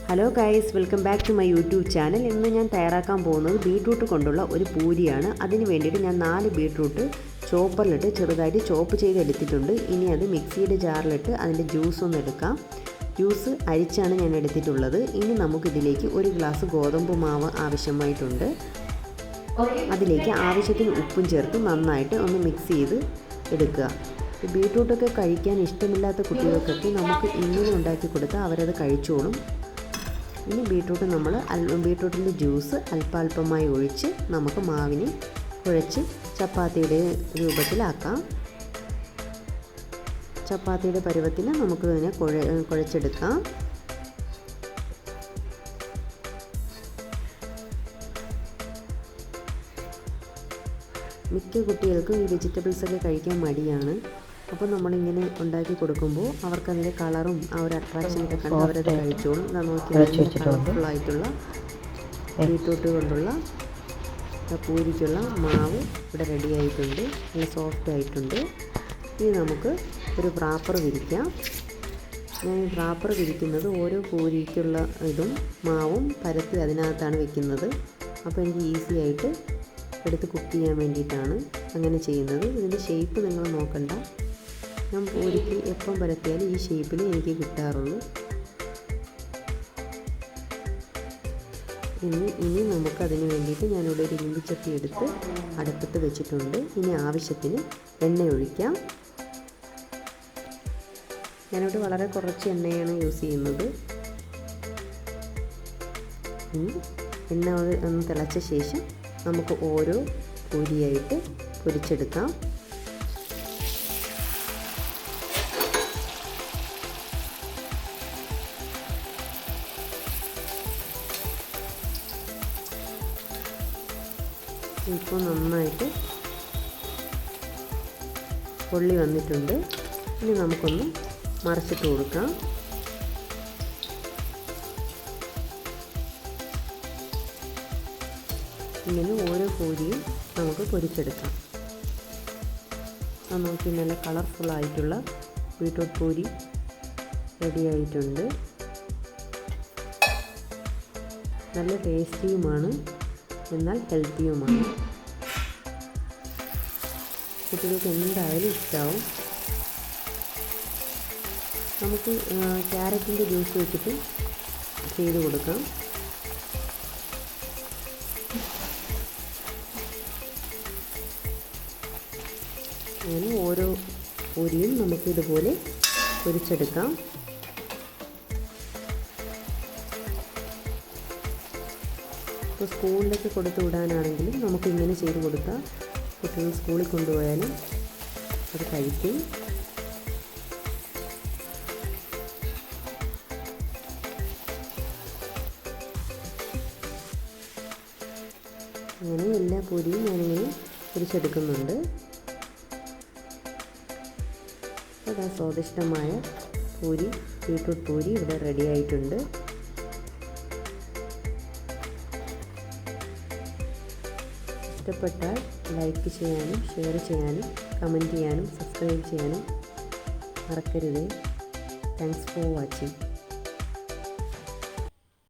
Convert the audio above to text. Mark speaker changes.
Speaker 1: Hello guys, welcome back to my YouTube channel. ഇന്ന് ഞാൻ തയ്യാറാക്കാൻ പോകുന്നത് ബീട്രൂട്ട് കൊണ്ടുള്ള ഒരു പൂരിയാണ്. അതിന് വേണ്ടിയിട്ട് ഞാൻ 4 ബീട്രൂട്ട് ചോപ്പറിലിട്ട് ചെറുതായിട്ട് ചോപ്പ് ചെയ്ത് എടുത്തിട്ടുണ്ട്. ഇനി അത് മിക്സിയുടെ ജാറിലിട്ട് അതിൻ്റെ ജ്യൂസ് ഒന്ന് എടുക്കാം. ജ്യൂസ് അരിച്ചാണ് ഞാൻ എടുത്തിട്ടുള്ളത്. ഇനി നമുക്കിതിലേക്ക് 1 ഗ്ലാസ് ഗോതമ്പ് മാവ് ആവശ്യമായിട്ടുണ്ട്. അതിലേക്ക് ആവശ്യത്തിന് ഉപ്പും ചേർത്ത് നന്നായിട്ട് ഒന്ന് മിക്സ് ചെയ്ത് എടുക്കുക. ബീട്രൂട്ടൊക്കെ കഴിക്കാൻ ഇഷ്ടമില്ലാത്ത കുട്ടികൾക്കൊക്കെ നമുക്ക് ഇങ്ങനെ ഉണ്ടാക്കി കൊടുത്താൽ അവരത് കഴിച്ചോളും. ഇനി ബീട്രൂട്ടിൻ്റെ ജ്യൂസ് അല്പാൽപമായി ഒഴിച്ച് നമുക്ക് മാവിനെ കുഴച്ച് ചപ്പാത്തിയുടെ രൂപത്തിലാക്കാം. ചപ്പാത്തിയുടെ പരുവത്തിന് നമുക്ക് ഇതിനെ കുഴച്ചെടുക്കാം. മിക്ക കുട്ടികൾക്കും ഈ വെജിറ്റബിൾസൊക്കെ കഴിക്കാൻ മടിയാണ്. അപ്പോൾ നമ്മളിങ്ങനെ ഉണ്ടാക്കി കൊടുക്കുമ്പോൾ അവർക്കതിൻ്റെ കളറും ആ ഒരു അട്രാക്ഷനൊക്കെ കണ്ട് അവരത് കഴിച്ചോളും. നോക്കി കളർഫുള്ളായിട്ടുള്ള ബീട്രൂട്ട് കൊണ്ടുള്ള പൂരിക്കുള്ള മാവ് ഇവിടെ റെഡി ആയിട്ടുണ്ട്. നല്ല സോഫ്റ്റ് ആയിട്ടുണ്ട്. ഇനി നമുക്ക് ഒരു റാപ്പർ വിരിക്കാം. ഞാൻ ഈ റാപ്പർ വിരിക്കുന്നത് ഓരോ പൂരിക്കുള്ള ഇതും മാവും പരത്തി അതിനകത്താണ് വെക്കുന്നത്. അപ്പോൾ എനിക്ക് ഈസി ആയിട്ട് എടുത്ത് കുക്ക് ചെയ്യാൻ വേണ്ടിയിട്ടാണ് അങ്ങനെ ചെയ്യുന്നത്. ഇതിൻ്റെ ഷേപ്പ് നിങ്ങൾ നോക്കണ്ട. ഞാൻ പൂരിക്ക് എപ്പം പരത്തിയാലും ഈ ഷേപ്പിൽ എനിക്ക് കിട്ടാറുള്ളൂ. ഇനി നമുക്കതിന് വേണ്ടിയിട്ട് ഞാനിവിടെ ഒരു ഇരുമ്പിച്ചട്ടി എടുത്ത് അടുപ്പത്ത് വെച്ചിട്ടുണ്ട്. ഇനി ആവശ്യത്തിന് എണ്ണ ഒഴിക്കാം. ഞാനിവിടെ വളരെ കുറച്ച് എണ്ണയാണ് യൂസ് ചെയ്യുന്നത്. ഇനി എണ്ണ ഒന്ന് തിളച്ച ശേഷം നമുക്ക് ഓരോ പൂരിയായിട്ട് പൊരിച്ചെടുക്കാം. ഇപ്പോൾ നന്നായിട്ട് പൊള്ളി വന്നിട്ടുണ്ട്. ഇനി നമുക്കൊന്ന് മറിച്ചിട്ട് കൊടുക്കാം. ഇങ്ങനെ ഓരോ പൂരിയും നമുക്ക് പൊരിച്ചെടുക്കാം. നോക്കി നല്ല കളർഫുള്ളായിട്ടുള്ള ബീട്രൂട്ട് പൂരി റെഡി ആയിട്ടുണ്ട്. നല്ല ടേസ്റ്റിയുമാണ്, എന്നാൽ ഹെൽത്തിയുമാണ്. കുട്ടികൾക്ക് എന്തായാലും ഇഷ്ടമാവും. നമുക്ക് ക്യാരറ്റിൻ്റെ ജ്യൂസ് വെച്ചിട്ട് ചെയ്ത് കൊടുക്കാം. അങ്ങനെ ഓരോ പൂരിയും നമുക്കിതുപോലെ പൊരിച്ചെടുക്കാം. ഇപ്പോൾ സ്കൂളിലൊക്കെ കൊടുത്തു വിടാനാണെങ്കിലും നമുക്കിങ്ങനെ ചെയ്ത് കൊടുക്കാം. കുട്ടികൾ സ്കൂളിൽ കൊണ്ടുപോയാലും അത് കഴിക്കും. അങ്ങനെ എല്ലാ പൂരിയും ഞാനിങ്ങനെ പൊരിച്ചെടുക്കുന്നുണ്ട്. അതാ സ്വാദിഷ്ടമായ ബീട്രൂട്ട് പൂരി ഇവിടെ റെഡി ആയിട്ടുണ്ട്. ഇഷ്ടപ്പെട്ടാൽ ലൈക്ക് ചെയ്യാനും ഷെയർ ചെയ്യാനും കമൻറ്റ് ചെയ്യാനും സബ്സ്ക്രൈബ് ചെയ്യാനും മറക്കരുത്. Thanks for watching.